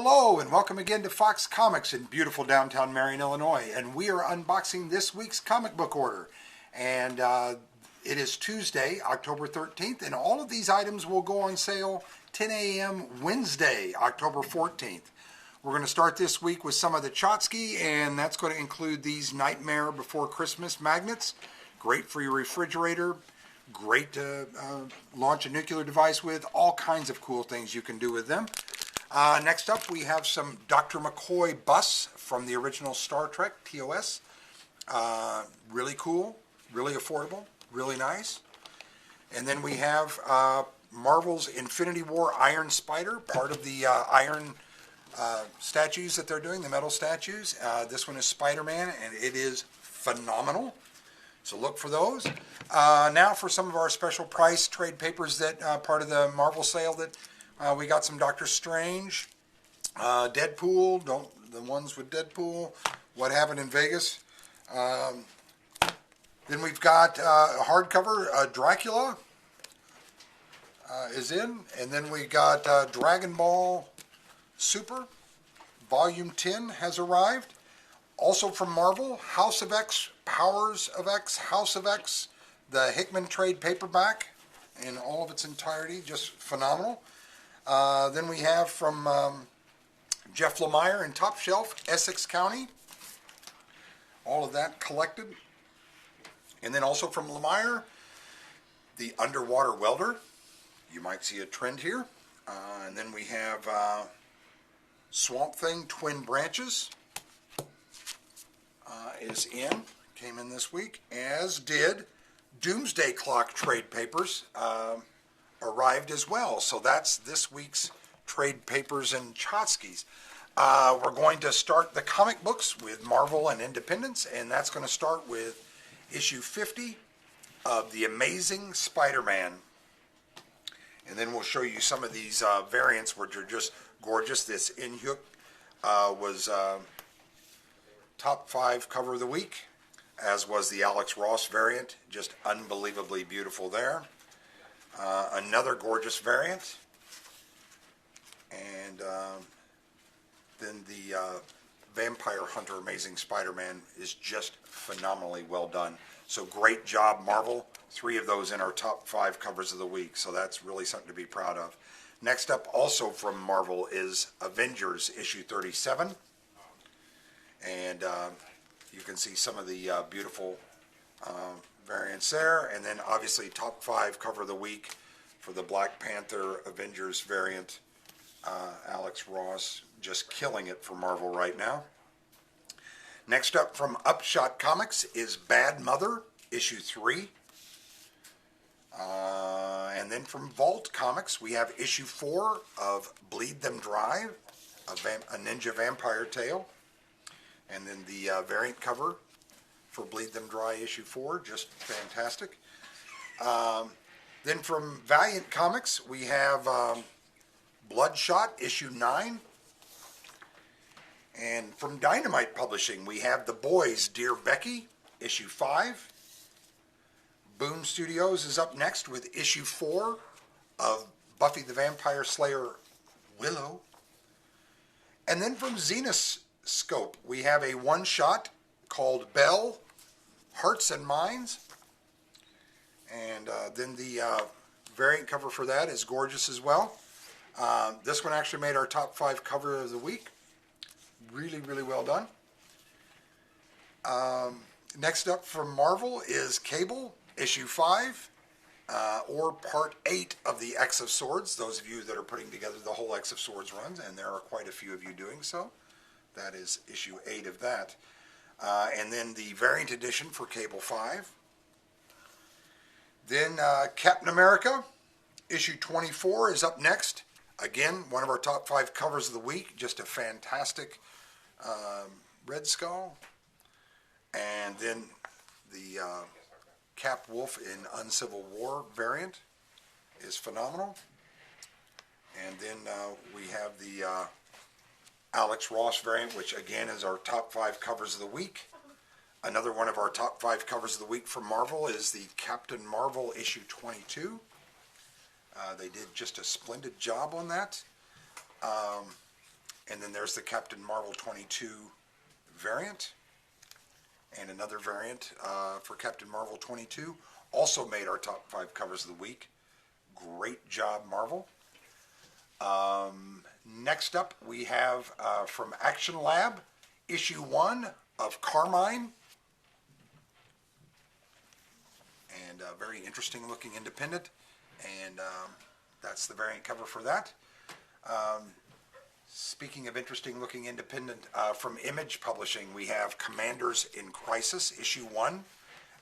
Hello and welcome again to Fox Comics in beautiful downtown Marion, Illinois. And we are unboxing this week's comic book order. And it is Tuesday, October 13th, and all of these items will go on sale 10 a.m. Wednesday, October 14th. We're going to start this week with some of the Chotsky, and that's going to include these Nightmare Before Christmas magnets. Great for your refrigerator, great to launch a nuclear device with, all kinds of cool things you can do with them. Next up, we have some Dr. McCoy bus from the original Star Trek, TOS. Really cool, really affordable, really nice. And then we have Marvel's Infinity War Iron Spider, part of the iron statues that they're doing, the metal statues. This one is Spider-Man, and it is phenomenal. So look for those. Now for some of our special price trade papers that part of the Marvel sale that we got some Doctor Strange, Deadpool, the ones with Deadpool, What Happened in Vegas. Then we've got hardcover, Dracula is in. And then we got Dragon Ball Super, Volume 10 has arrived. Also from Marvel, House of X, Powers of X, House of X, the Hickman trade paperback in all of its entirety, just phenomenal. Then we have from Jeff Lemire in Top Shelf, Essex County. All of that collected. And then also from Lemire, the Underwater Welder. You might see a trend here. And then we have Swamp Thing Twin Branches came in this week, as did Doomsday Clock trade papers. Arrived as well. So that's this week's trade papers and Chotskys. We're going to start the comic books with Marvel and Independence, and that's going to start with issue 50 of The Amazing Spider-Man. And then we'll show you some of these variants, which are just gorgeous. This Inhyuk was top 5 cover of the week, as was the Alex Ross variant. Just unbelievably beautiful there. Another gorgeous variant, and then the Vampire Hunter Amazing Spider-Man is just phenomenally well done. So great job, Marvel. 3 of those in our top 5 covers of the week, so that's really something to be proud of. Next up, also from Marvel, is Avengers issue 37, and you can see some of the beautiful variants there, and then obviously top 5 cover of the week for the Black Panther Avengers variant. Alex Ross just killing it for Marvel right now. Next up from Upshot Comics is Bad Mother issue 3. And then from Vault Comics we have issue 4 of Bleed Them Dry, a Ninja Vampire Tale. And then the variant cover for Bleed Them Dry issue 4, just fantastic. Then from Valiant Comics we have Bloodshot issue 9. And from Dynamite Publishing we have The Boys Dear Becky issue 5. Boom Studios is up next with issue 4 of Buffy the Vampire Slayer Willow. And then from Zenoscope we have a one-shot called Belle, Hearts and Minds. And then the variant cover for that is gorgeous as well. This one actually made our top 5 cover of the week. Really, really well done. Next up from Marvel is Cable, issue 5, or part 8 of the X of Swords. Those of you that are putting together the whole X of Swords runs, and there are quite a few of you doing so. That is issue 8 of that. And then the variant edition for Cable 5. Then Captain America, issue 24 is up next. Again, one of our top 5 covers of the week. Just a fantastic Red Skull. And then the Cap Wolf in Uncivil War variant is phenomenal. And then we have the Alex Ross variant, which again is our top 5 covers of the week. Another one of our top 5 covers of the week from Marvel is the Captain Marvel issue 22. They did just a splendid job on that. And And then there's the Captain Marvel 22 variant. And another variant for Captain Marvel 22. Also made our top 5 covers of the week. Great job, Marvel. Next up, we have from Action Lab, issue 1 of Carmine. And a very interesting looking independent. And that's the variant cover for that. Speaking of interesting looking independent, from Image Publishing, we have Commanders in Crisis, issue 1,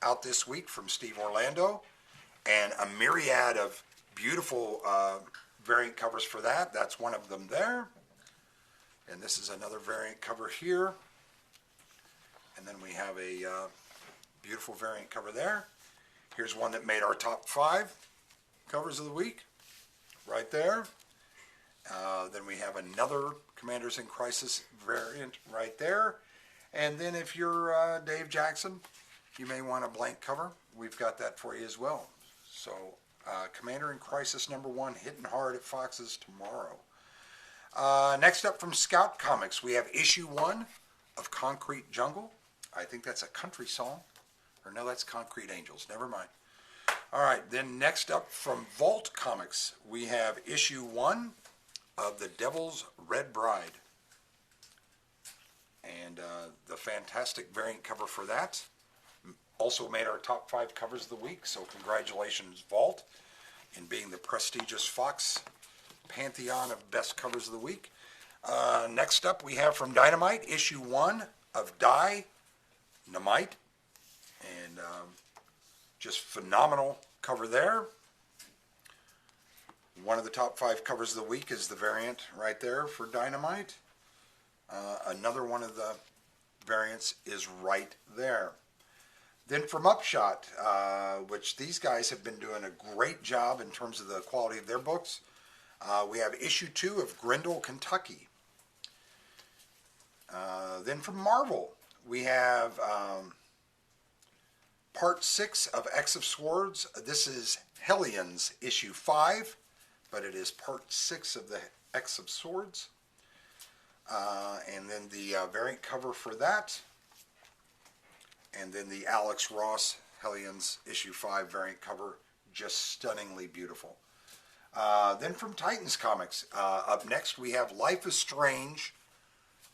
out this week from Steve Orlando. And a myriad of beautiful variant covers for that. That's one of them there. And this is another variant cover here. And then we have a beautiful variant cover there. Here's one that made our top 5 covers of the week, right there. Then we have another Commanders in Crisis variant right there. And then if you're Dave Jackson, you may want a blank cover. We've got that for you as well. So Commander in Crisis #1 hitting hard at Fox's tomorrow. Next up from Scout Comics, we have issue 1 of Concrete Jungle. I think that's a country song. Or no, that's Concrete Angels. Never mind. All right, then next up from Vault Comics, we have issue 1 of The Devil's Red Bride. And the fantastic variant cover for that. Also made our top 5 covers of the week, so congratulations, Vault, in being the prestigious Fox pantheon of best covers of the week. Next up, we have from Dynamite, issue 1 of Dynamite. And just phenomenal cover there. One of the top 5 covers of the week is the variant right there for Dynamite. Another one of the variants is right there. Then from Upshot, which these guys have been doing a great job in terms of the quality of their books, we have issue 2 of Grendel, Kentucky. Then from Marvel, we have part 6 of X of Swords. This is Hellions, issue 5, but it is part 6 of the X of Swords. And then the variant cover for that. And then the Alex Ross Hellions issue 5 variant cover, just stunningly beautiful. Then from Titans Comics, up next we have Life is Strange.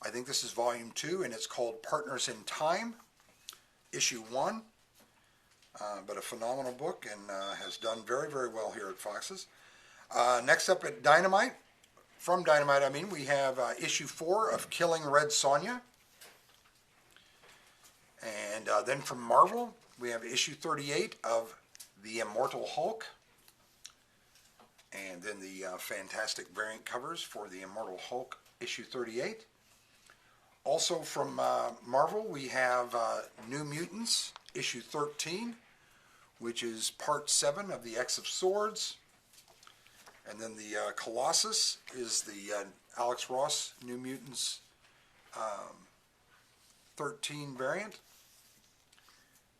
I think this is volume 2, and it's called Partners in Time, issue 1. But a phenomenal book, and has done very, very well here at Fox's. Next up at Dynamite, from Dynamite I mean, we have issue 4 of Killing Red Sonja. And then from Marvel, we have issue 38 of The Immortal Hulk. And then the fantastic variant covers for The Immortal Hulk, issue 38. Also from Marvel, we have New Mutants, issue 13, which is part 7 of the X of Swords. And then the Colossus is the Alex Ross New Mutants 13 variant.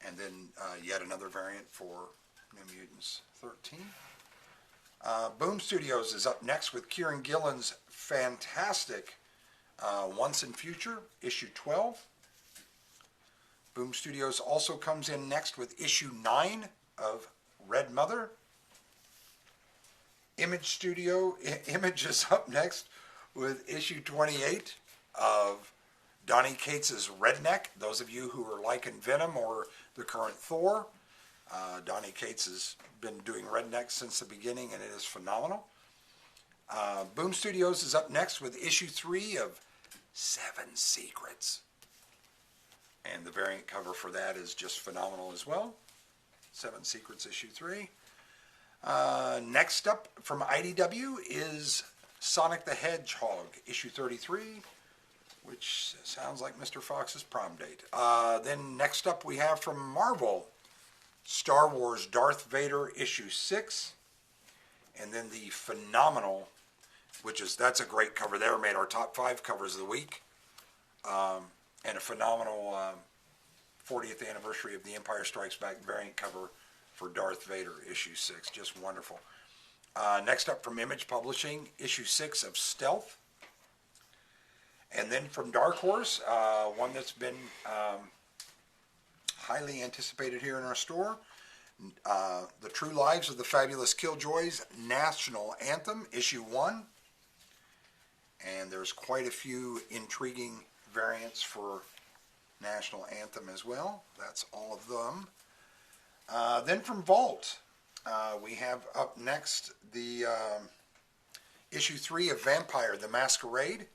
And then yet another variant for New Mutants 13. Boom Studios is up next with Kieran Gillen's fantastic Once and Future, issue 12. Boom Studios also comes in next with issue 9 of Red Mother. Image is up next with issue 28 of Donny Cates' Redneck. Those of you who are liking Venom or the current Thor, Donny Cates has been doing Redneck since the beginning, and it is phenomenal. Boom Studios is up next with issue 3 of 7 Secrets. And the variant cover for that is just phenomenal as well. 7 Secrets, issue 3. Next up from IDW is Sonic the Hedgehog, issue 33, which sounds like Mr. Fox's prom date. Then next up we have from Marvel, Star Wars Darth Vader, issue 6. And then the phenomenal, that's a great cover there, made our top 5 covers of the week. And a phenomenal 40th anniversary of The Empire Strikes Back variant cover for Darth Vader, issue 6. Just wonderful. Next up from Image Publishing, issue 6 of Stealth. And then from Dark Horse, one that's been highly anticipated here in our store, The True Lives of the Fabulous Killjoys National Anthem, Issue 1. And there's quite a few intriguing variants for National Anthem as well. That's all of them. Then from Vault, we have up next the Issue 3 of Vampire the Masquerade.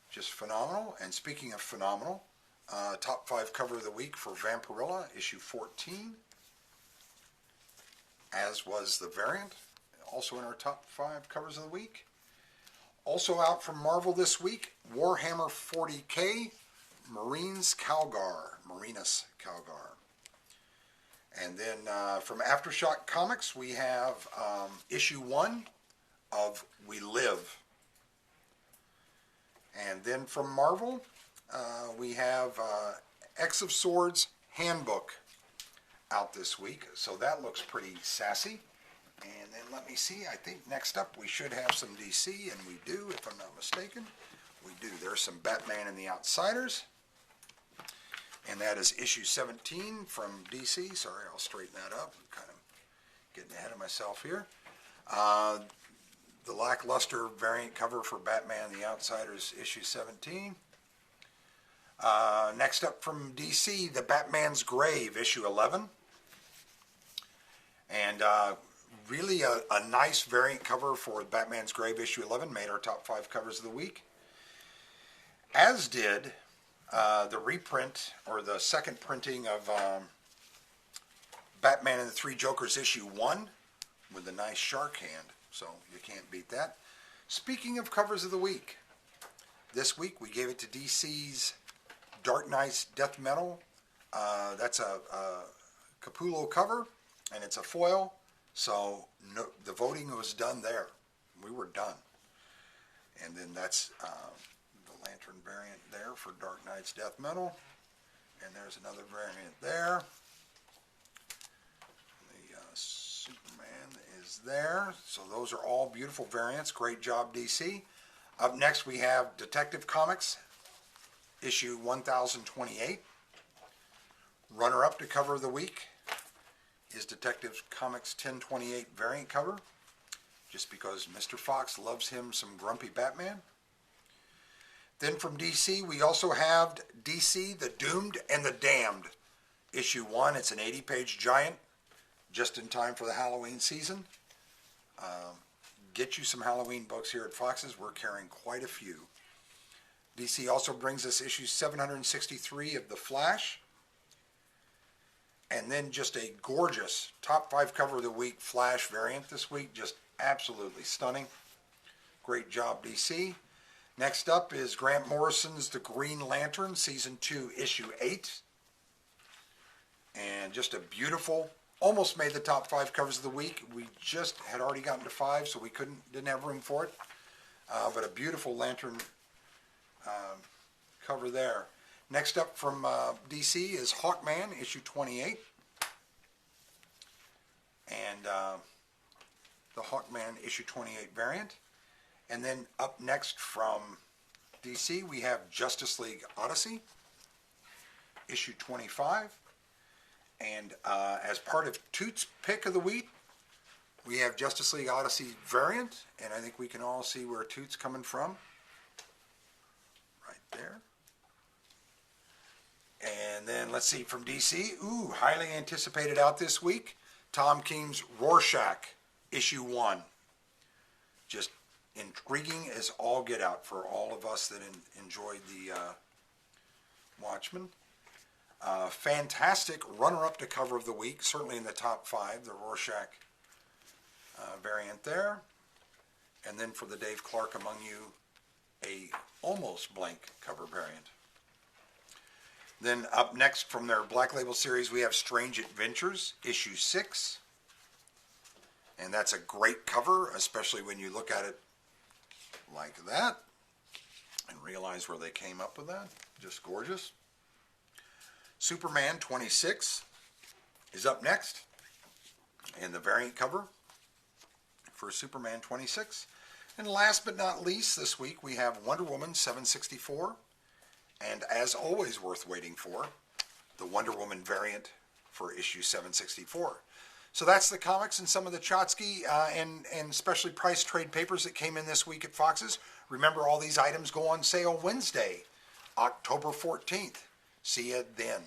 Just phenomenal. And speaking of phenomenal, top 5 cover of the week for Vampirella, issue 14. As was the variant, also in our top 5 covers of the week. Also out from Marvel this week, Warhammer 40K, Marinus Calgar. And then from Aftershock Comics, we have issue 1 of We Live. And then from Marvel, we have X of Swords Handbook out this week. So that looks pretty sassy. And then let me see, I think next up we should have some DC, and we do, if I'm not mistaken. We do. There's some Batman and the Outsiders. And that is issue 17 from DC. Sorry, I'll straighten that up. I'm kind of getting ahead of myself here. The lackluster variant cover for Batman and the Outsiders, issue 17. Next up from DC, The Batman's Grave, issue 11. And really a nice variant cover for Batman's Grave, issue 11. Made our top 5 covers of the week. As did the reprint, or the second printing of Batman and the Three Jokers, issue 1, with a nice shark hand. So you can't beat that. Speaking of covers of the week, this week we gave it to DC's Dark Knight's Death Metal. That's a Capullo cover, and it's a foil. So no, the voting was done there. We were done. And then that's the Lantern variant there for Dark Knight's Death Metal. And there's another variant there. The Superman is there. So those are all beautiful variants. Great job, DC. Up next we have Detective Comics, issue 1028. Runner-up to cover of the week is Detective Comics 1028 variant cover, just because Mr. Fox loves him some grumpy Batman. Then from DC, we also have DC The Doomed and the Damned, issue 1. It's an 80-page giant, just in time for the Halloween season. Get you some Halloween books here at Fox's. We're carrying quite a few. DC also brings us issue 763 of The Flash. And then just a gorgeous top 5 cover of the week Flash variant this week. Just absolutely stunning. Great job, DC. Next up is Grant Morrison's The Green Lantern, Season 2, Issue 8. And just a beautiful, almost made the top 5 covers of the week. We just had already gotten to 5, so we didn't have room for it. But a beautiful Lantern cover there. Next up from DC is Hawkman, issue 28. And the Hawkman issue 28 variant. And then up next from DC, we have Justice League Odyssey, issue 25. And as part of Toot's pick of the week, we have Justice League Odyssey variant. And I think we can all see where Toot's coming from. Right there. And then let's see, from DC, highly anticipated out this week, Tom King's Rorschach, issue 1. Just intriguing as all get out for all of us that enjoyed the Watchmen. Fantastic runner-up to cover of the week, certainly in the top 5, the Rorschach variant there. And then for the Dave Clark among you, a almost blank cover variant. Then up next from their Black Label series, we have Strange Adventures, issue 6. And that's a great cover, especially when you look at it like that and realize where they came up with that. Just gorgeous. Superman 26 is up next, and the variant cover for Superman 26. And last but not least, this week we have Wonder Woman 764, and as always worth waiting for, the Wonder Woman variant for issue 764. So that's the comics and some of the Chotsky and specially priced trade papers that came in this week at Fox's. Remember, all these items go on sale Wednesday, October 14th. See you then.